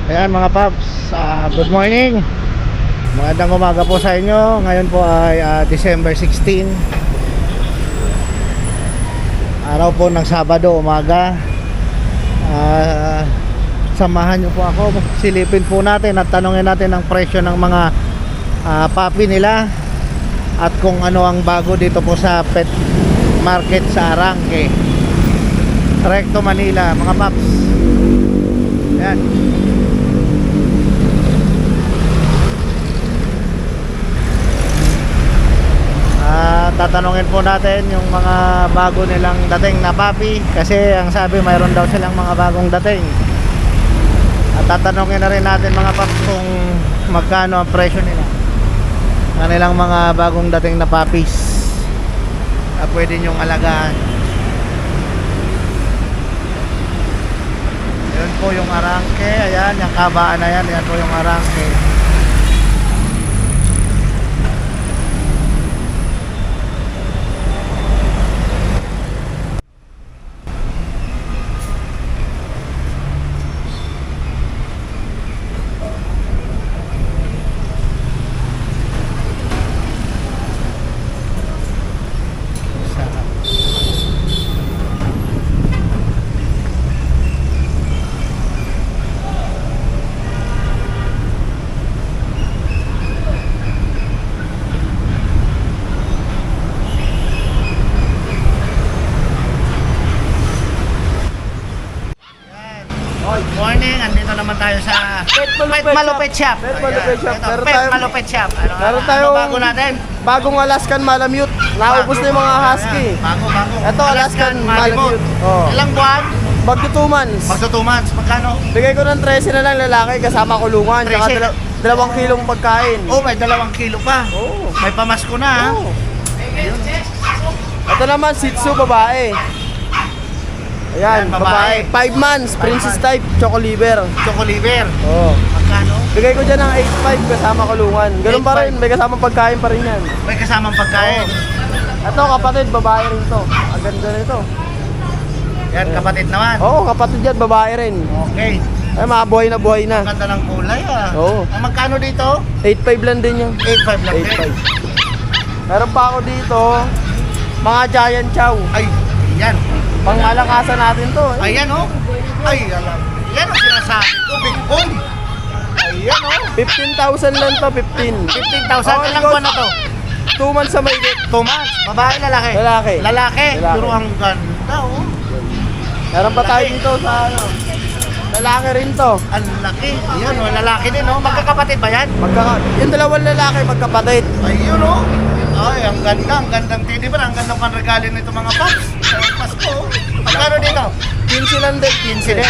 Ayan mga paps, good morning. Magandang umaga po sa inyo. Ngayon po ay December 16, araw po ng Sabado umaga. Samahan nyo po ako, silipin po natin at tanungin natin ang presyo ng mga puppy nila at kung ano ang bago dito po sa pet market sa Arangke, Recto, Manila mga paps. Ayan. Tatanungin po natin yung mga bago nilang dating na puppy, kasi ang sabi mayroon daw silang mga bagong dating. At tatanungin na rin natin mga paps kung magkano ang presyo nila, kanilang mga bagong dating na puppies na pwede nyong alagaan. Yan po yung Arangke. Ayan, yung kabaan na yan. Yan po yung Arangke. Good morning, andito naman tayo sa Pet Malupit Shop. Pet Malupit Shop. Ano bago natin? Bagong Alaskan Malamute. Naubos na yung mga husky. Bago. Ito, Alaskan Malamute. Ilang buwan? Magto 2 months. Magto 2 months. Magkano? Bigay ko ng 13 na lang lalaki kasama kulungan. 13? Saka 2 kilong pagkain. Oh, may 2 kilo pa. Oh. May pamasko na. Oh. Ito naman, Shih Tzu babae. Ayan, babae. 5 months, princess type, choco liver. Choco liver. Oh. Magkano? Bigay ko dyan ng 8.5 kasama kulungan. Ganun pa rin, may kasama pagkain pa rin yan. May kasamang pagkain. Ito, kapatid, babae rin to. Ang ganda nito. Yan, kapatid naman. Oo, kapatid yan, babae rin. Okay. Ay, mga buhay na buhay na. Ang ganda ng kulay Oo. Ang magkano dito? 8.5 lang din yan. 8.5 lang. 8.5. Meron pa ako dito, mga giant chow. Ay, yan. Pangmalakasan natin to. Ayan oh. Ay, alam. Yan ang sinasabi ko, big boy. Ayan oh. 15,000 lang to, 15. 15,000. Ilang buwan na to? 2 months sa mahigit. 2 months. Babae, lalaki? Lalaki. Lalaki. Lalaki. Pero ang ganda oh. Meron pa tayo dito sa ano. Lalaki rin to. Ang laki. Ayan oh, lalaki din oh. Magkakapatid ba yan? Yung dalawang lalaki magkapatid. Ayun oh. Ay, ang gandang tidi ba? Ang gandang panregalin nito mga paps. Sa Pasko. Magkano dito? 15 lang din. 15 din.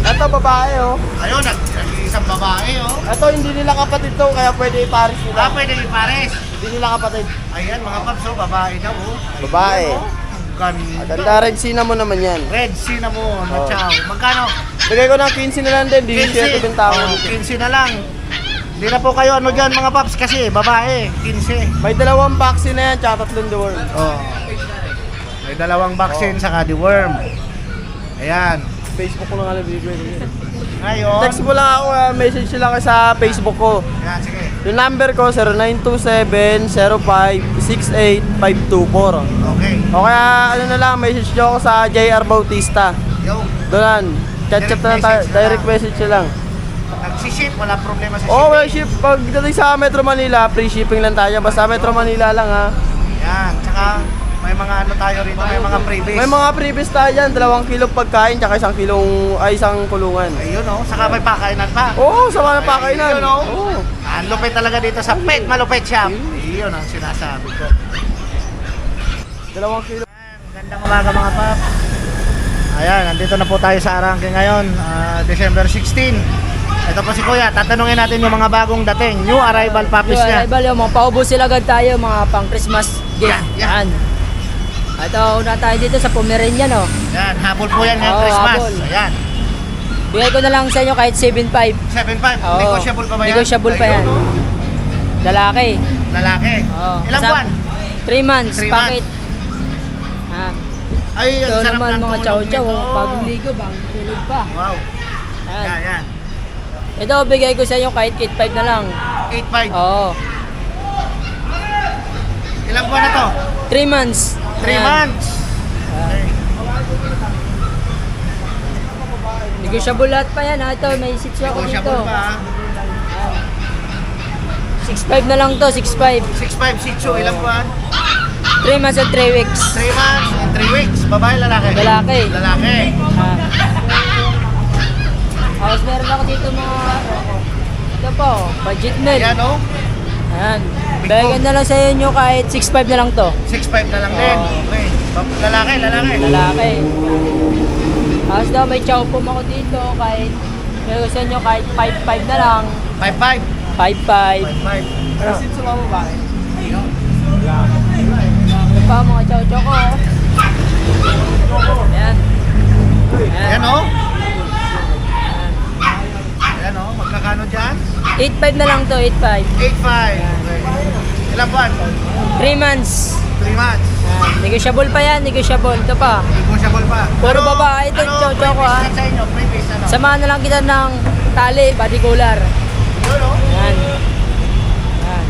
Ito babae oh. Ayun, isang babae oh. Ito hindi nila kapatid to, kaya pwede ipares nila. Pwede ipares. Hindi nila kapatid. Ayan mga paps oh, babae daw oh. Babae. Ayun, oh. Ang ganda. Maganda rin, cinnamon naman yan. Red cinnamon, Oh. chow. Magkano? Bigay ko ng 15 na lang din, di siya ito bintawan. 15 na lang. Hindi na po kayo ano dyan mga paps kasi babae, 15. May 2 vaccine na yan, tsaka 3 deworm. Oh. May 2 vaccine saka deworm. Ayan. Facebook ko na nga nabibigay ko. Ngayon. Text mo lang ako, message lang kayo sa Facebook ko. Ayan, sige. Yung number ko, 0927-0568-524. Okay. O kaya ano na lang, message nyo ako sa JR Bautista. Yo. Doon, chat-chat na lang tayo, direct message nyo lang. Nagsiship, wala problema sa Oo, shipping. ship. Pagdating sa Metro Manila, free shipping lang tayo. Basta Metro Manila lang ha. Yan, tsaka may mga ano tayo rito, may mga freebies. May mga freebies tayo dyan, 2 kilong pagkain, tsaka 1 kulungan. Ayun oh, saka may pakainan pa. Oo, sama ng pakainan. Ayun, oh. Oo. Ang lupit talaga dito sa Pet Malupit Shop. Ayun ang sinasabi ko. 2 kilo. Gandang umaga mga pap. Ayan, nandito na po tayo sa Arangke ngayon, December 16. Ito po si Kuya, tatanungin natin yung mga bagong dating, new arrival puppies niya. Arrival yung mga paubos sila agad tayo, mga pang Christmas gift. Yan. Ito, una tayo dito sa Pomeranian, no? Yan, habol po yan ngayong Oo, Christmas. habol. Ayan, Bigay ko na lang sa inyo kahit 7.5. 7.5, Oo. negotiable pa ba yan? Negotiable pa yan. Ayun, oh. Lalaki. Lalaki. Oo. Ilang Kasama- buwan? 3 months, 3 packet. Ay, ang Ito sarap naman ng mga tulog chow-chow, nito. bagong ligo, bagong tulog pa. Wow. Yan, yan. Ito, bigay ko sa inyo kahit 8.5 na lang. 8.5. Oo. Ilang buwan na to? 3 months. 3 Ayan. months. Okay. Negotiable lahat pa yan ha. Ito, may 6 ako dito. Negotiable pa. 6.5 na lang to, 6.5. 6.5 Shih Tzu. Ilang buwan? 3 months and 3 weeks. 3 months and 3 weeks. Babae, lalaki? Lalaki. Lalaki. Tapos meron ako dito mga, ito po, budget meal. Ayan o. Ayan. Bayagan na lang sa inyo kahit 6.5 na lang to. 6.5 na lang din. Okay. Lalaki, lalaki. Lalaki. Tapos daw may chow pum ako dito kahit, meron sa inyo kahit 5.5 na lang. 5.5. 5.5. 5.5. Pero since mo ba? Ito pa mga chow chow ko. Ayan. Ayan o. Ayan o. Magkakano dyan? 8.5 na lang to, 8.5. 8.5. Okay. Ilang buwan? 3 months. 3 months. Negotiable pa yan, negotiable. Ito pa. Negotiable pa. Puro babae ito, chow-chow ko, ha? Sa inyo, previous ano? Samahan na lang kita ng tali, body collar. Yun o. Yan. Yan.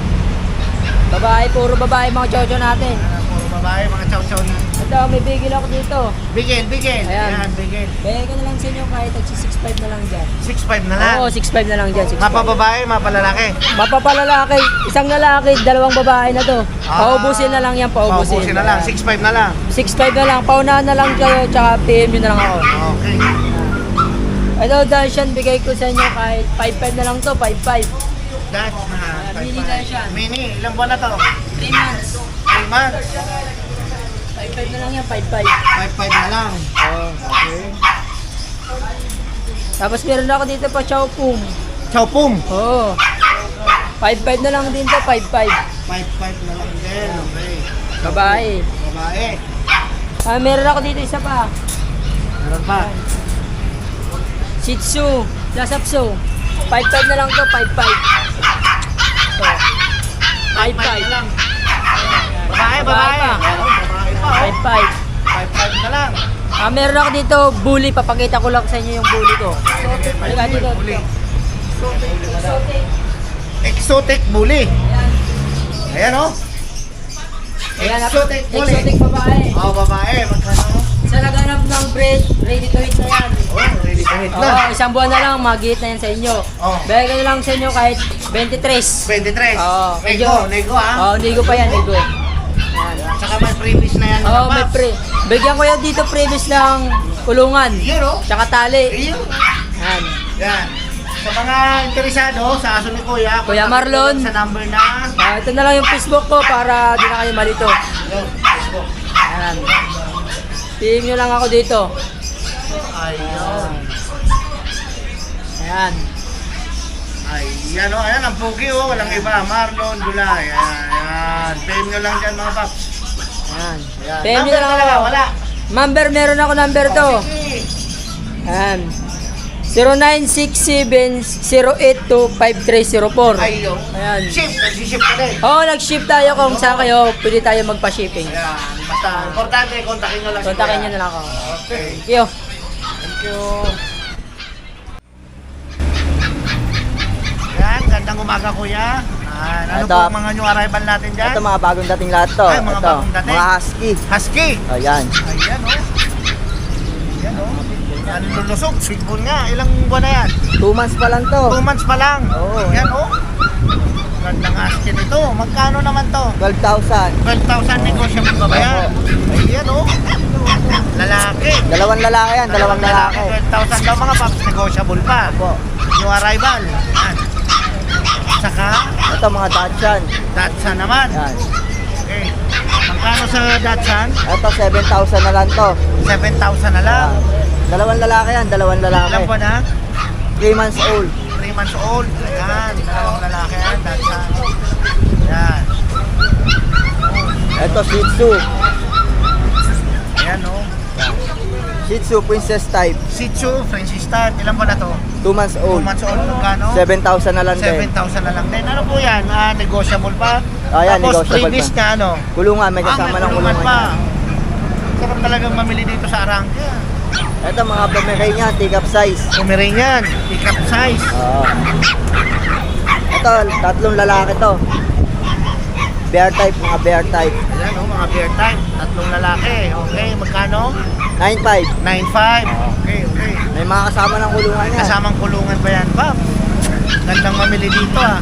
Babae, puro babae mga chow-chow natin. Puro babae, mga chow-chow na. Ito, may bigil ako dito. Bigel, bigel. Ayan. Ayan, bigel. Kaya ka na lang sa inyo kahit 6.5 na lang dyan. 6.5 na lang. Oo, 6.5 na lang dyan. 6.5. Mapababae, mapalalaki. Mapapalalaki, isang lalaki, 2 babae na to. Paubusin na lang yan, paubusin. Paubusin na lang, 6.5 na lang. 6.5 na lang, paunahan na lang kayo, tsaka PM nyo na lang ako. Okay. Ito, Darshan, bigay ko sa inyo kahit 5.5 na lang to, 5.5. That's Mini na siya. Mini, ilang buwan na to? 3 months. 3 months. 5.5 na lang yan, 5.5. 5.5 na lang. Okay. Tapos meron ako dito pa chow pum. Chow pum. Oo. 5.5 na lang din to, 5.5. 5.5 na lang din. Okay. Babae. Babae. Meron ako dito isa pa. Meron pa. Shih Tzu, Lhasa Apso. 5.5 na lang to, 5.5. Ito. 5.5 na lang. Babae, Babae babae. pa. Babae pa. 5.5. 5.5 na lang. Meron ako dito, bully. Papakita ko lang sa inyo yung bully ko. Halika dito. Bully. Exotic bully. Ayan o. Ayan, Exotic bully. exotic babae. Oh, babae. Magkano? Sa naganap ng bread, ready to eat na yan. Oh, ready to hit Oo, na. isang buwan na lang, mag-hit na yan sa inyo. Oh. Bigay ko na lang sa inyo kahit 23. 23. Oo, Nego, nego ha. Oo, ligo pa yan, ligo. Yan. Saka may previous na yan. Oo, mga may paps. Bigyan ko yan dito previous ng kulungan. Yun o. Tsaka tali. Ayun. Yan. Yan. Sa mga interesado, sa aso ni Kuya. Kuya kontakin Marlon. nyo Sa number na. Ito na lang yung Facebook ko para di na kayo malito. Yun, Facebook. Yan. PM nyo lang ako dito. Ayun. Ayan. Ayan o. Ayan ang pugi o. Walang iba. Marlon, Gulay. Ayan. PM nyo lang dyan mga paps. Ayan. Ayan. PM nyo Number lang talaga, ako. wala. Number, meron ako number to. Sige. Ayan. 0967-082-5304. Ayun. Ayan. Ship. Nagsiship ka din. Oo, nag-ship tayo kung saan kayo. Pwede tayo magpa-shipping. Ayan. Basta importante, kontakin nyo lang si Kontakin Kuya. nyo na lang ako. Okay. Thank you. Thank you. Yan, gandang umaga kuya. Ano Ito. po ang mga new arrival natin dyan? Ito mga bagong dating lahat to. Ay, mga Ito, bagong dating. mga husky. Husky. Ayan. Ayan o. Ayan o. Yan lulusog. Big bone nga. Ilang buwan na yan? 2 months pa lang to. 2 months pa lang. Oo. Ayan o. Gandang husky nito. Magkano naman to? 12,000. 12,000 negotiable ba ba yan? Ayan o. Lalaki. Dalawang lalaki yan, dalawang lalaki. 12,000 daw mga paps. Negotiable pa. Opo. New arrival. Yan. Saka, Ito mga Dachshund. Datsun naman. Yan. Okay. Magkano sa Datsun? Ito 7,000 na lang to. 7,000 na lang. Dalawang lalaki yan, dalawang lalaki. Ilan po na? 3 months old. 3 months old. Ayan. Dalawang lalaki yan. Datsun. Yan. Ito Shih Tzu. Ayan o. Shih Tzu Princess type. Shih Tzu, Francis Star. Ilan po na to? 2 months 2 old. months old. Magkano? 7,000 na lang din. 7,000 na lang din. Ano po yan? Negotiable pa? Ayan, Tapos negotiable previous pa. na ano? Kulungan, may kasama ng kulungan. pa. Sarap talagang mamili dito sa Arangke. Ito mga Pomeranian, take-up size. Pomeranian, pick-up size. Oo. Ito, tatlong lalaki to. Bear type, mga bear type. Ayan, oh, mga bear type. Tatlong lalaki. Okay, magkano? 9.5. 9.5. Okay, okay. May mga kasama ng kulungan yan. Kasamang kulungan pa yan, Pap. Gandang mamili dito, ah.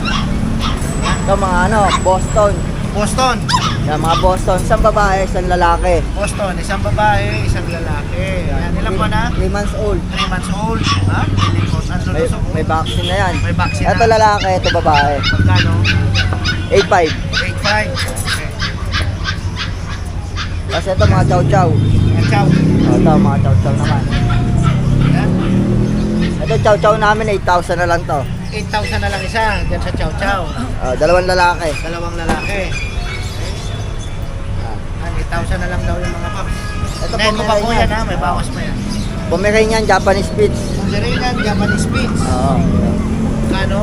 Ito mga ano, Boston. Boston. Yan, mga Boston. Isang babae, isang lalaki. Boston, isang babae, isang lalaki. Ayan, ilan pa na? 3 months old. 3 months old. Ha? Lilikot. Ang May, lulusok. may vaccine na yan. May vaccine Ito na. lalaki, ito babae. Magkano? 8.5. 8.5. Okay. Tapos ito mga chow-chow. Ayan, chow. Ito mga chow-chow naman. Ayan. Ito chow-chow namin, 8,000 na lang to. 8,000 na lang isa. Diyan sa chow chow. Dalawang lalaki. Dalawang lalaki. Ayan, 8,000 na lang daw yung mga paps. Ito Nego pa po Pomeranian. yan, ha? May bawas pa yan. Pomeranian, Japanese Spitz. Pomeranian, Japanese Spitz. Oo. Magkano?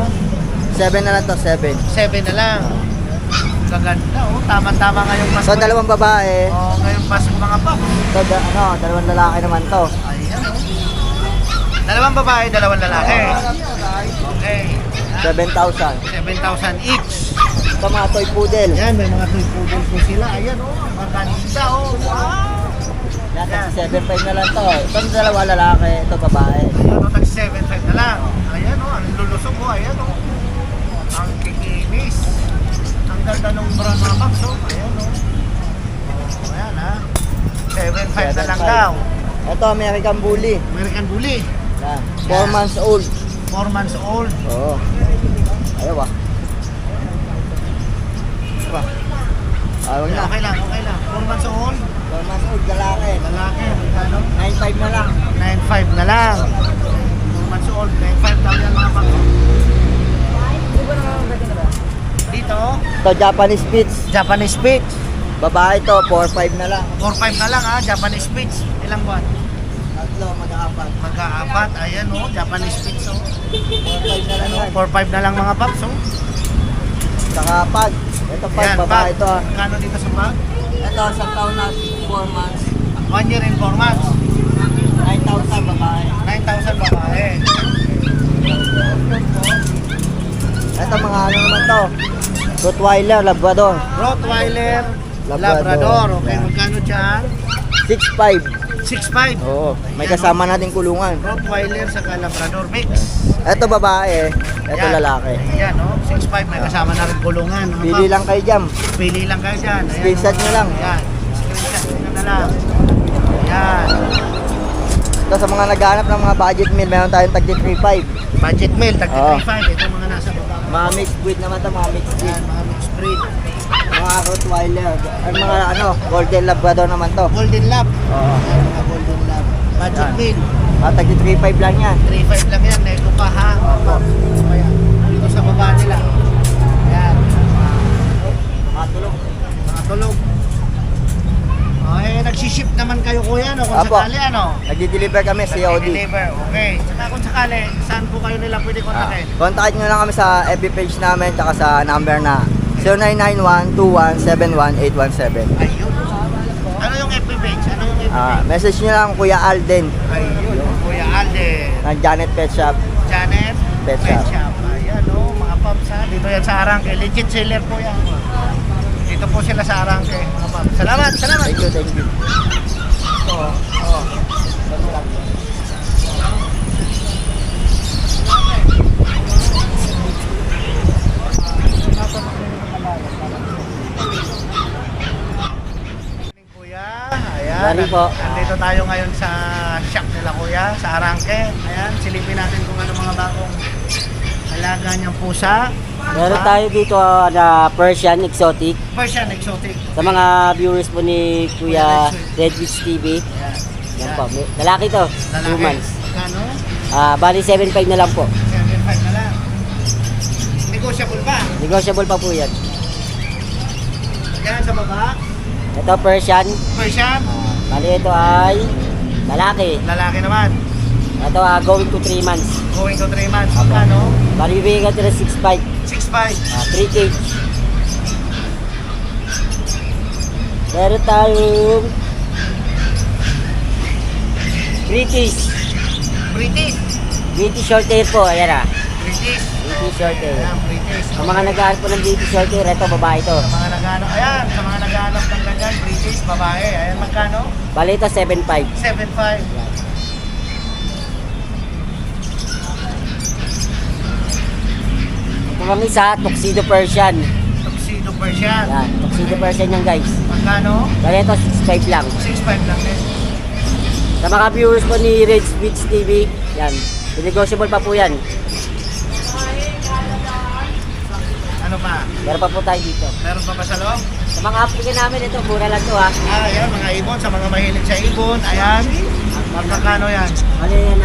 7 na lang to, 7. 7 na lang. Gaganda, oh. Tama-tama ngayong Pasko. So dalawang babae. Oh, ngayong Pasko mga paps. Ito dalawang lalaki naman to. Ayan, oh. Dalawang babae, dalawang lalaki. Okay. 7,000. 7,000 each. Ito mga toy poodle. Ayan, may mga toy poodle po sila. Ayan, oh. Maganda, oh. Wow. Yan, 7.5 na lang to. Ito dalawa lalaki, ito babae. Ayan, oh. Tag 7,500 na lang. Ayan, oh. Ang lulusok ko. Ayan, oh. Ang kikinis. Ang ganda ng brand mga paps, oh. Ayan, oh. Oh, ayan, ha. 7,500 na lang daw. Ito American Bully. American Bully. Yan, 4 months old. 4 months old. Oo. Ayaw ba? Diba? Ayaw na. Okay lang, okay lang. 4 months old. 4 months old, lalaki. Lalaki, magkano? 9.5 na lang. 9.5 na lang. 4 months old, 9.5 daw yan mga paps. Dito, Ito Japanese Spitz. Japanese Spitz. Babae to, 4.5 na lang. 4.5 na lang ha, Japanese Spitz. Ilang buwan? Tatlo, mag-aapat. Magkaapat, ayan oh, Japanese Spitz oh. 4.5 na lang yan. 4.5 na lang mga paps oh. Saka pag. Ito pag, Ayan, babae to. Kano dito sa pag? Ito, sa taon na 4 months. 1 year and 4 months. 9,000 babae. 9,000 babae. Ito mga ano naman to. Rottweiler, Labrador. Rottweiler, Labrador. Labrador. Okay, Yan. magkano dyan? 6.5. 6.5. Oo, may kasama nating kulungan. Rottweiler sa Labrador mix. Ito babae, ito Yan. lalaki. Ayan oh, 6.5 may kasama na rin kulungan. mga Pili paps. lang kayo dyan. Pili lang kayo dyan. Ayan, Screenshot oh. nyo lang. Ayan, screenshot nyo na lang. Ayan. Ito sa mga naghahanap ng mga budget meal, meron tayong tagli 3.5. Budget meal, tag Oo. 3.5. Ito mga nasa baba. Mga mixed breed naman to, mga mixed breed. Ayan, mga mixed breed. Mga Rottweiler. Ang mga ano, Golden Labrador naman to. Golden Lab. Oo. Ayan, mga Golden Lab. Budget Yan. meal. Tagli 3.5 lang yan. 3.5 lang yan. Nego pa ha. Nego pa yan. Dito sa baba nila. Ayan. Mga tulog. Mga tulog. Okay, nagsiship naman kayo kuya, no? Kung Apo. sakali, ano? Nagdi-deliver kami, COD. Nag-deliver. Okay. Saka kung sakali, saan po kayo nila pwede kontakin? Contact nyo lang kami sa FB page namin, tsaka sa number na 0991-2171-817. Ayun. Ano yung FB page? Ano yung FB page? Message nyo lang Kuya Alden Ayun. Kuya Alden. ng Janet Pet Shop. Janet. Pet Shop. Ayan o, mga paps ha. Dito yan sa Arangke. Legit seller po yan. Dito po sila sa Arangke, mga paps. Salamat, salamat. Thank you, thank you. Oo. Kuya, ayan. Mari po. Nandito tayo ngayon sa shop nila kuya, sa Arangke. Ayan, silipin natin kung ano mga bagong alaga niyang pusa. Meron tayo dito na Persian Exotic Persian exotic. sa mga viewers po ni Kuya Red Witch TV. Ayan. Yan po. Lalaki to, 2 Lalaki. months. Kano? Bali 7.5 na lang po. 7.5 na lang. Negotiable ba? Negotiable pa po yan. Yan sa baba. Ito Persian. Persian. Bali ito ay lalaki. Lalaki naman. Ito going to 3 months. Going to 3 months. Kano? Bali bibigyan ka ng 6.5. 6.5. 3 cage. Meron tayong British. British. British short hair po. Ayan ah. British. British short hair. Ayan, British. Sa mga nag-aaral po ng British short hair, ito babae to. Sa mga naghanap, ayan, sa mga naghanap ng ganyan, British, babae, ayan, magkano? Bali ito 7.5. 7.5. Ito lang isa, Tuxedo Persian. Tuxedo Persian. Yan, Tuxedo Persian yan guys. Magkano? Bali ito 6.5 lang. 6.5 lang din. Sa mga viewers po ni Red Switch TV, yan, negotiable pa po yan. Ano pa? Meron pa po tayo dito. Meron pa ba sa loob? Sa mga applicant namin, ito, mura lang to ha. Ayan, mga ibon, sa mga mahilig sa ibon, ayan. Magkakano yan? Ano yan,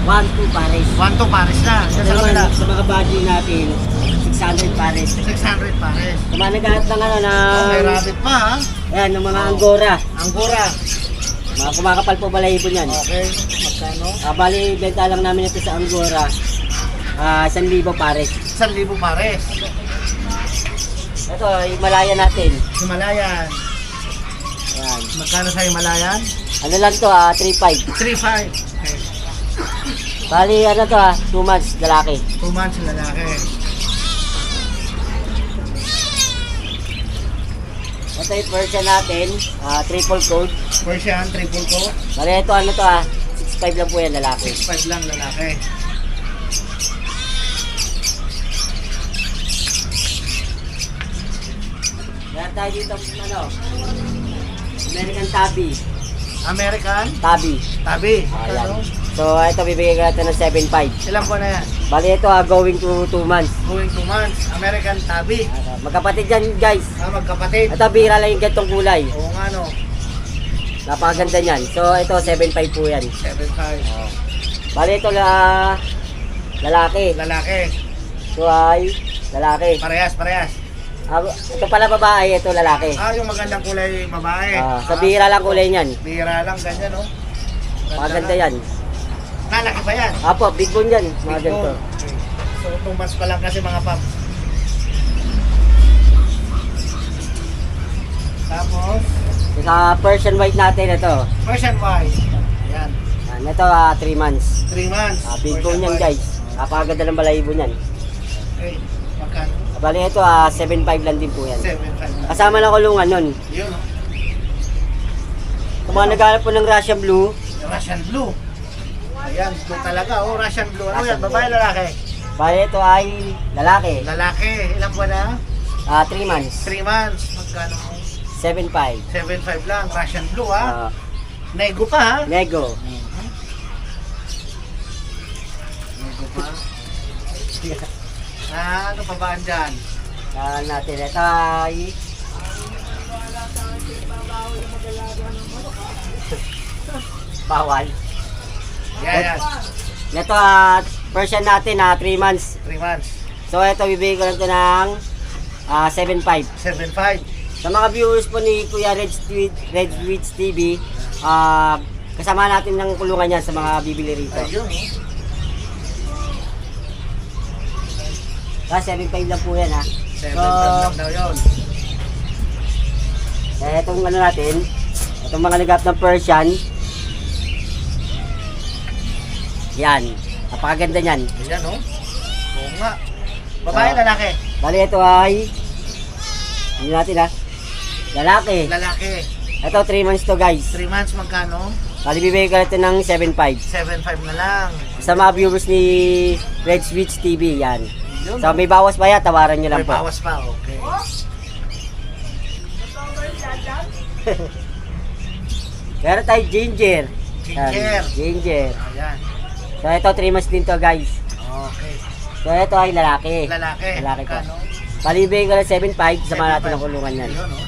1-2 pares. 1 to pares na. Yan sa Pero kanila. sa mga budget natin, 600 pares. 600 pares. Sa mga naghahanap ng ano na, Oh, may rabbit pa ha. ayan, ng mga Angora. Angora. Mga kumakapal po balahibo niyan. Okay, magkano? Bali, benta lang namin ito sa Angora. 1,000 pares. 1,000 pares. Ito, Himalaya natin. Himalayan. Ayan. Magkano sa Himalayan? Ano lang to, 3.5. 3.5. Okay. Bali, ano to 2 months, lalaki. 2 months lalaki. Ito yung version natin, triple coat. Persian, triple coat. Bali, ito ano to 6.5 lang po yan, lalaki. 6.5 lang lalaki. Meron tayo dito, ano, American Tabby. American, Tabby. tabi. Ayan. So, ito bibigay ko natin ng 7.5. Ilan po na yan? Bali, ito going to 2 months. Going 2 months. American tabi. Magkapatid yan, guys. Magkapatid. Ito, bihira lang yung gantong kulay. Oo nga no. Napakaganda niyan. So, ito, 7.5 po yan. 7.5. Bali, ito lalaki. Lalaki. Ito ay lalaki. Parehas, parehas. Ito pala babae, ito lalaki. Yung magandang kulay babae. Sa bihira lang kulay niyan. Bihira lang, ganyan no. Maganda yan. Lalaki ba yan? Apo, big bone yan. Mga Big ganito. bone. Okay. So, 2 months pa lang kasi mga pap. Tapos, Sa Persian white natin, ito. Persian white. Ayan. Ito, 3 months. 3 months. Big Persian bone yan, white. guys. Napakaganda ng balahibo niyan. Okay. Magkano? Bali, ito, 7.5 lang din po yan. 7.5 lang. Kasama na kulungan nun. Yun no. Sa mga naghanap po ng Russian Blue, Russian blue. Ayan, blue talaga. Russian blue. Ano yan? Babae, lalaki? bali, ito ay lalaki. Lalaki. Ilang buwan na? 3 months. 3 months. Magkano? 7.5. 7.5 lang. Russian blue ha. Nego pa ha. Nego. Nego pa. Ano pa ba andyan? Natin, ito ay bawal. Yan. Ito, Persian natin, 3 months. 3 months. So, ito, bibigay ko lang ito ng 7.5. 7.5. Sa mga viewers po ni Kuya Red Switch TV, kasama natin ng kulungan yan sa mga bibili rito. Ayun. 7.5 lang po yan ha. 7.5 lang daw yun. Itong ano natin, itong mga nagap ng Persian, yan, napakaganda niyan. Ayan o. Oo nga. Babae, lalaki? Bali ito ay, hindi natin ha, lalaki. Lalaki. Ito 3 months to guys. 3 months magkano? Bali bibigay ko ito ng 7.5. 7.5 na lang. Sa mga viewers ni Red Switch TV, yan. Yun, So may bawas pa yan, tawaran nyo lang may po. bawas pa. Okay. Meron tayo ginger. Ginger. Yan, ginger. Ayan. So ito 3 months din to guys. Okay. So ito ay lalaki. Lalaki. Lalaki po. Magkano? Palibigay ko lang 7.5, sama natin 7.5. ang kulungan yan. Ayun o.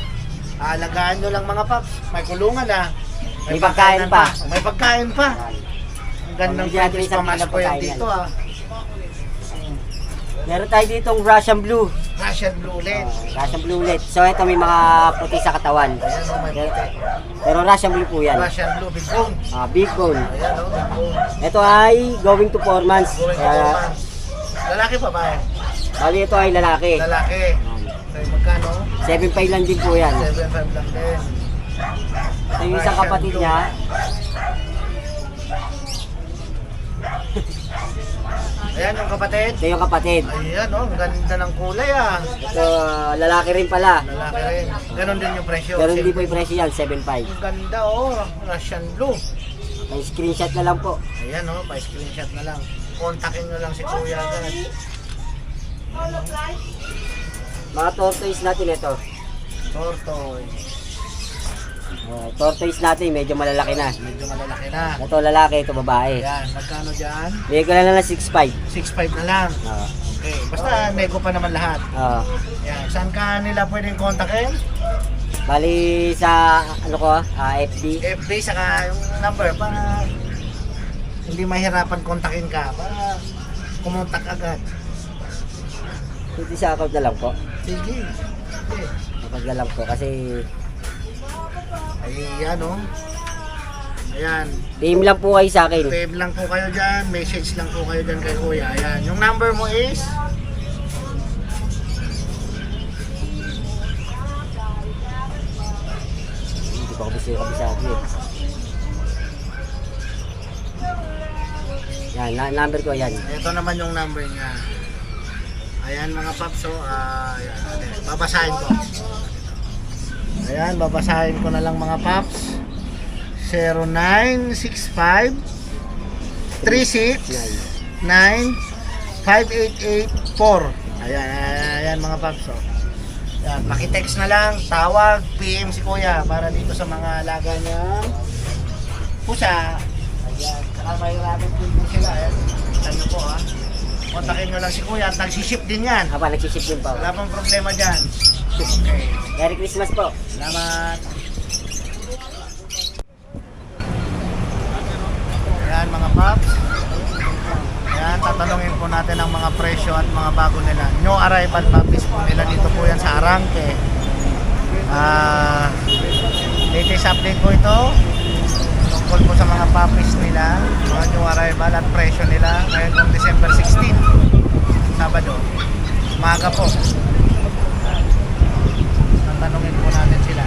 Alagaan nyo lang mga paps. May kulungan na. May pagkain pa. May pagkain pa. Ang gandang Bigyan natin pwedeng isang pamasko kilang yan pagkain dito ah. Meron tayo ditong Russian Blue. Russian blue ulit. Russian Blue ulit. So ito may mga puti sa katawan. Ayan o, may puti. Pero Russian Blue po yan. Russian blue, big bone. Big bone. Ayan o, big bone. Ito ay going to 4 months. Going to 4 months. Lalaki pa ba? Bali ito ay lalaki. Lalaki. Okay, magkano? 7.5 lang din po yan. 7.5 lang din. Ito yung isang kapatid niya. Ayan yung kapatid. Ito yung kapatid. Ayan oh, ang ganda ng kulay ah. Ito, lalaki rin pala. Lalaki rin. Ganon din yung presyo. Pero hindi po yung presyo yan, 7.5. Ang ganda oh, Russian blue. May screenshot na lang po. Ayan oh, pa-screenshot na lang. Kontakin nyo lang si Kuya agad. Mga tortoise natin ito. Tortoise. Tortoise natin, medyo malalaki na. Medyo malalaki na. Ito lalaki, ito babae. Ayan, magkano dyan? Bigay ko lang 6.5. 6.5 na lang. Okay, basta nego pa naman lahat. Ayan, saan ka nila pwedeng kontakin? Bali sa ano ko, FB. FB saka yung number para hindi mahirapan kontakin ka para kumontak agad. Hindi sa account na lang po. Sige. Okay. Kapag na lang po kasi Ayan oh. Ayan. DM lang po kayo sa akin. Wave lang po kayo dyan. Message lang po kayo dyan kay Kuya. Ayan. Yung number mo is? Hindi pa kabisado eh. Yan, number ko yan. Ito naman yung number niya. Ayan mga paps. So, ayan. Babasahin ko. Ayan, babasahin ko na lang mga paps. 0965 36 9 5884. Ayan, ayan mga paps. So, ayan, pakitext na lang, tawag, PM si Kuya para dito sa mga alaga niya pusa. Ayan, saka may rabbit din po sila. Ayan, kita nyo po ha. Kontakin nyo lang si Kuya at nagsiship din yan. Haba, nagsiship din po. Wala pang problema dyan. Okay. Merry Christmas po. Salamat. Ayan mga paps. Ayan, tatanungin po natin ang mga presyo at mga bago nila. New arrival puppies po nila dito po yan sa Arangke. Latest update po ito. Tungkol po sa mga puppies nila, mga new arrival at presyo nila. Ngayon pong December 16, Sabado. Umaga po. Tatanungin po natin sila